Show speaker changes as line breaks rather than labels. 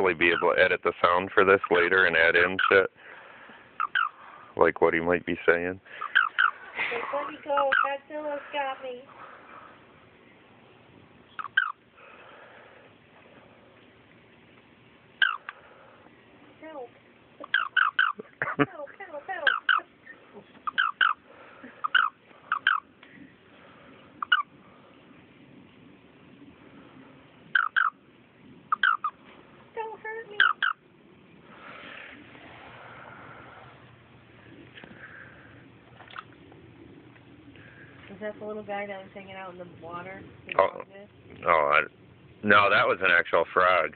totally be able to edit the sound for this later and add in shit. Like what he might be saying.
Like, let me go. Godzilla's got me. Help. Help, help, help. Don't hurt me. Is that the little guy that was hanging out in the water?
No, that was an actual frog.